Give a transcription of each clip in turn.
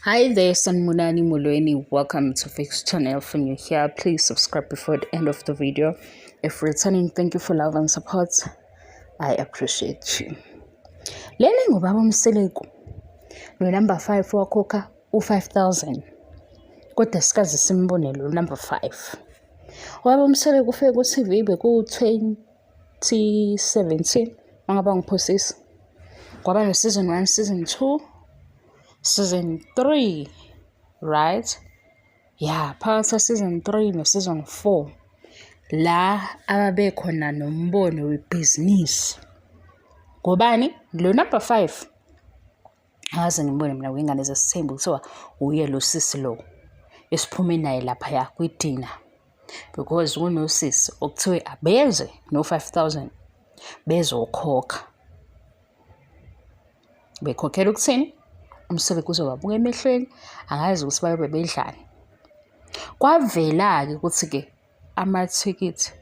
Hi there, Sanmunani Mulweni. Welcome to Fix Channel. If you're here, please subscribe before the end of the video. If returning, thank you for love and support. I appreciate you. Learning ubaba Mseleko. Number 5 wakhokha u5,000. Kodwa sikaze simbonelo number 5. Ubaba Mseleko ufike ku TV beku 2017 mangaba ngiphosisa. Kwaba no season 1, season 2. Season 3, right? Yeah, phakathi season 3 no season 4 la ababe khona nombono webhizinisi. Ngobani? Lo number 5. Akaze ngibone mina wengane zesithembu kuthiwa uye lo sisi lo esiphume naye lapha ya kwidina. Because unosisi okuthiwe abeze no 5,000 bezokhokha. Bekhokhela ukuthini? Umseleko uzobabuka emehlweni angazi ukuthi bayobe bedlani. Kwavela ke ukuthi ke ama-ticket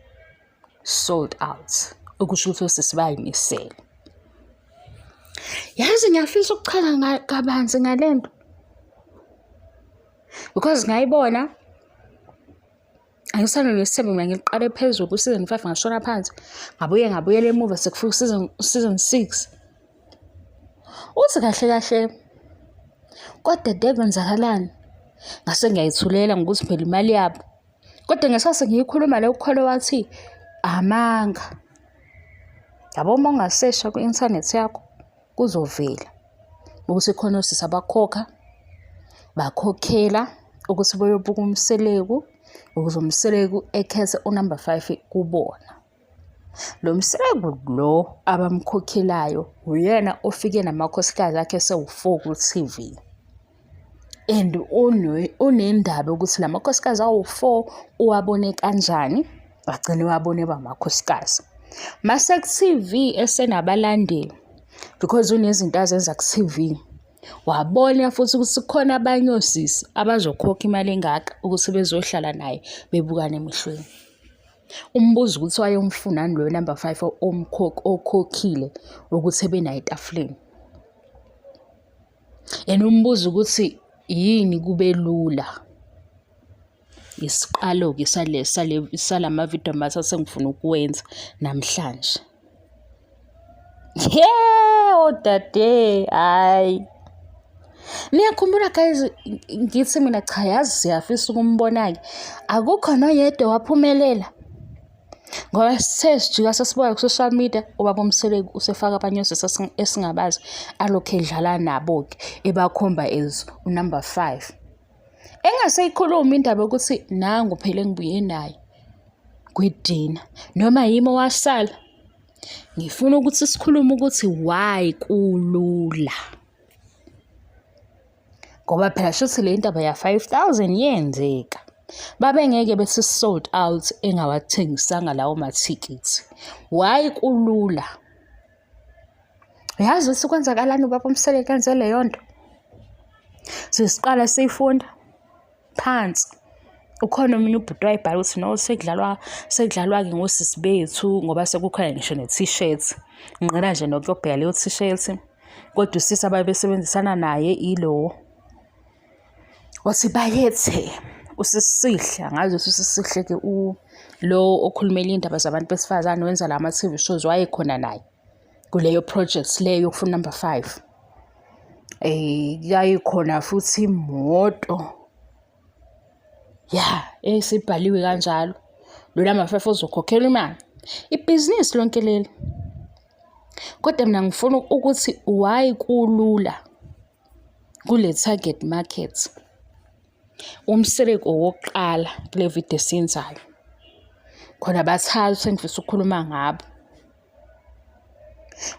sold out okusho ukuthi osisi bayimisela. Yazi ngiyafisa ukuchala kabanzi ngalento because ngayibona angisana nesithembu mina ngiqale phezulu ku season 5 ngashona phansi ngabuyela emuva sekufika season 6 uthi kahle kodwa debenzakalani ngase ngiyayithulela ngokuthi phela imali yabo kodwa ngesase ngiyikhuluma le ukholo wathi amanga yabo mongasesha ku internet yakho kuzovela ukuthi khona osisi abakhokha bakhokhela ukuthi boyobuka umseleko ukuze umseleko ekhethe unumber 5 kubona. Lo mseleko lo abamkhokhelayo uyena ofike namakhosikazi akhe sewu4 ku TV. And unendaba ukuthi lamakhosikazi awu4 uwabone kanjani agcine wabone bamakhosikazi mase ku TV esenabalandeli because unezinto azenza ku TV wabona futhi ukuthi khona abanye osisi abazokhokha imali engaka ukuthi bezohlala naye bebukana emehlweni. Umbuzo ukuthi wayemfunani lo number 5 okhokhile ukuthi benayo etafuleni. Umbuzo ukuthi yini kube lula isiqalo ke salama video matha sengifuna ukwenza namhlanje. Odade hayi niyakhumbula guys ngithi mina cha yazi siyafisa ukumbona ke akukho noyedwa waphumelela ngoba sesijika sesibuka ku social media ubaba Mseleko usefaka abanye osisi esingabazi alokho edlala nabo ke ebakhomba as number 5 engaseyikhuluma indaba ukuthi nangu phela ngibuye naye kwidina noma yimo wasala. Ngifuna ukuthi sikhulume ukuthi why kulula ngoba phela shothi le ndaba ya 5,000 yenzeka babe ngeke bethi sold out engawathengisanga lawo ma-tickets. Why kulula? Yazi sikwenzakalani ubaba Mseleko kanze leyo nto sisiqala siyifunda phansi ukhona omunye ubhuti wayibhala ukuthi no sekudlalwa ke ngosisi bethu ngoba sekukhona ngisho ne-t-shirt ngiqala nje nokuyobheka leyo t-shirt kodwa usisi ababesebenzisana naye ilo wathi bayethe usisihle angazi usisihle ke lo okhulumela indaba zabantu besifazane wenza la ma-TV shows wayekhona naye kuleyo project leyo yokufuna number 5 yayikhona futhi imoto esibhaliwe kanjalo lo number 5 ozokhokhela imali ibhizinisi lonke leli. Kodwa mina ngifuna ukuthi why kulula kule target market. Umseleko wokuqala kule video esenzayo khona bathathu sengifisa ukukhuluma ngabo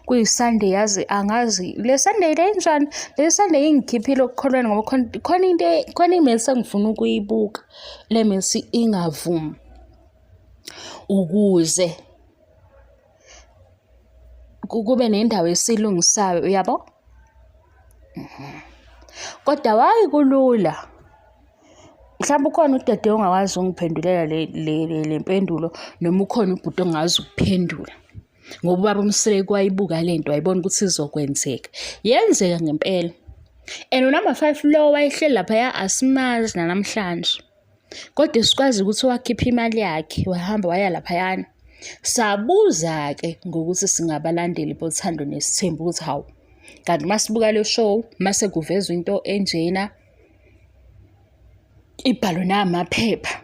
kuyiSunday yazi angazi le Sunday lenjani le Sunday ingikhiphile ukukholwana ngoba khona email sengifuna ukuyibuka le mail ingavumi ukuze kube nendawo esilungisayo uyabo. Kodwa wayi kulula mhlawumbe ukhona udade ongakwazi ungiphendulela le mpendulo noma ukhona ubhuti ongazi ukuphendula ngoba ubaba Mseleko wayibuka lento wayibona ukuthi izokwenzeka yenzeka ngempela And unumber 5 lo wayehleli laphaya asimazi nanamhlanje. Kodwa sikwazi ukuthi wakhipha imali yakhe wahamba waya laphayana. Sabuza-ke ngokuthi singabalandeli bothando nesithembu ukuthi hawu, kanti masibuka le show mase kuvezwa into enjena ibhalwe namaphepha.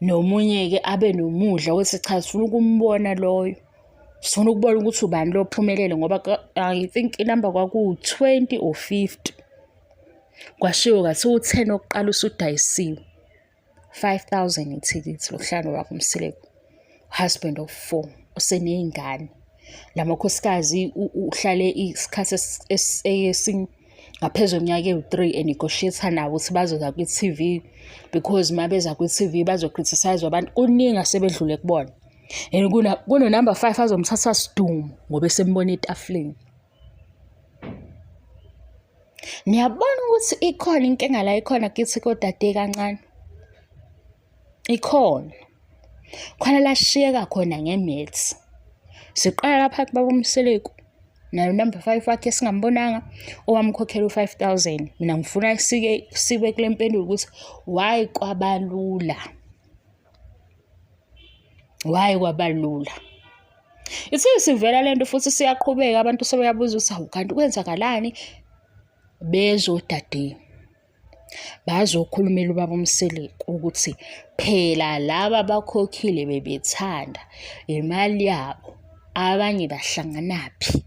Nomunye-ke abe nomudla wethi cha sifuna ukumbona loyo. Sifuna ukubona ukuthi ubani lo ophumelele ngoba I think inamba kwaku-20 or 50. Kwashiwo kathi u-10 oqala usudayisiwe. 5,000 ithikithi lokuhlala wakho Msileko. Husband of 4 useneyingane. Lamakhosikazi uhlale isikhathi ngaphezulu kweminyaka ewu-3 enegotiate nawo ukuthi bazoza kwi-TV because mabeza kwi-TV bazocriticize abantu kuningi asebedlule kubona. And kuno number 5 azomthatha sidumo ngoba esembona etafuleni. Niyabona ukuthi ikhona inkinga la ikhona kithi kodade kancane. Ikhona. Khona la shiyeka khona ngeMaths. Siqala lapha kubaba uMsileko. Nayo number 5 wakhe singambonanga owamkhokhela u5,000. Mina ngifuna sibe kule mpendulo ukuthi why kwabalula. Why kwabalula. Ithi sivela lento futhi siyaqhubeka abantu sebeyabuza ukuthi kanti kwenzakalani bezodade. Bazokhulumela ubaba uMsileko ukuthi phela laba bakhokhile bebethanda imali yabo abanye bahlanganaphi.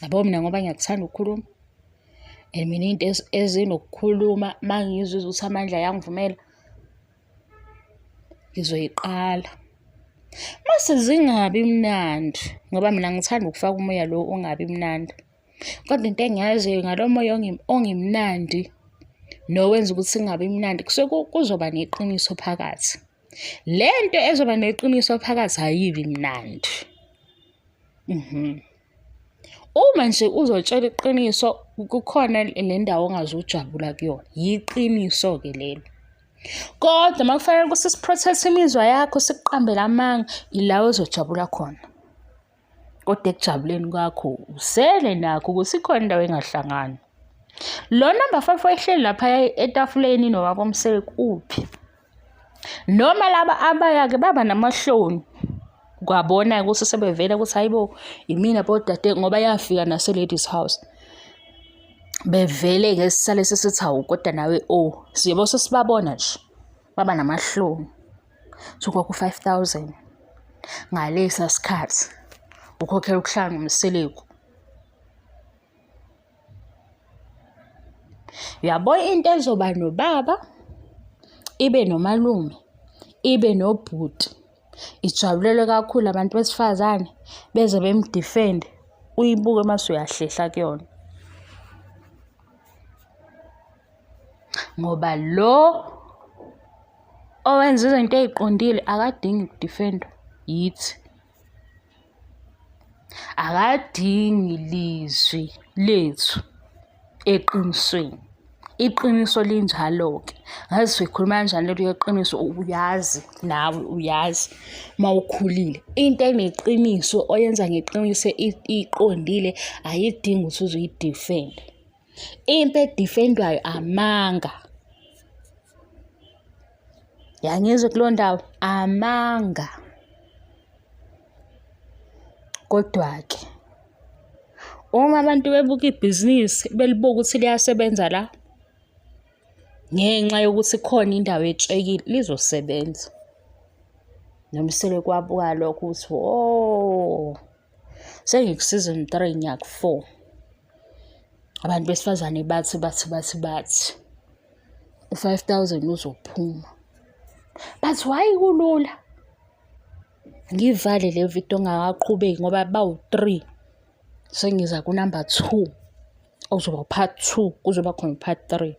Yabo mina ngoba ngiyakuthanda ukukhuluma. Mina into ezinokukhuluma mangizwe ukuthi amandla ayangivumela ngizoyiqala. Mase zingabi mnandi ngoba mina ngithanda ukufaka umoya lo ongabi mnandi. Kodwa into engiyaziyo ngalo moya ongimnandi nowenza ukuthi singabi mnandi kuzoba neqiniso phakathi. Lento ezoba neqiniso phakathi ayibi mnandi. Uma nje uzotshela iqiniso kukhona le ndawo ongazujabula kuyona. Yiqiniso ke lelo. Kodwa makufanele ukuthi siprotect imizwa yakho sikuqambele amanga ila uzojabula khona. Kodwa ekujabuleni kwakho usele nakho ukuthi ikhona indawo engahlangani. Lo number 5 wayehleli lapha etafuleni nobaba uMsileko uphi? Noma laba abaya-ke baba namahloni. Kwabona ukuthi sebevela ukuthi hayibo imina bodade ngoba yafika nase ladies house. Bevele ke sisale sisithi hawu kodwa nawe siyobo sesibabona nje baba namahloni. So kwaku 5,000 ngalesa sikhathi ukhokhela ukuhlala noMsileko. Yabo into ezoba nobaba ibe nomalume ibe nobhuti. Ijabulele kakhulu abantu besifazane beze bemdefend uyibuke mase uyahlehla kuyona. Ngoba lo owenza izinto eziqondile akadingi ukudefendwa yithi. Akadingi lizwi lethu eqinisweni. Iqiniso linjalo-ke. Ngazi sikhuluma kanjani lento yeqiniso uyazi nawe uyazi mawukhulile. Into eneqiniso oyenza ngeqiniso iqondile ayidingi ukuthi uzuyidefend. Into edefendwayo amanga. Yangizwe kulo ndawo amanga. Kodwa-ke uma abantu bebuka ibhizinisi belibuka ukuthi liyasebenza la ngenxa yokuthi khona indawo etshekile lizosebenza. NoMsileko kwabuka lokho ukuthi sengikuseason 3 nyaka 4. Abantu besifazane bathi u5,000 uzophuma. But why kulula? Ngivale le video ngakaqhubeki ngoba bawu3. Sengiza ku number 2. Ozoba part 2 kuzoba khona part 3.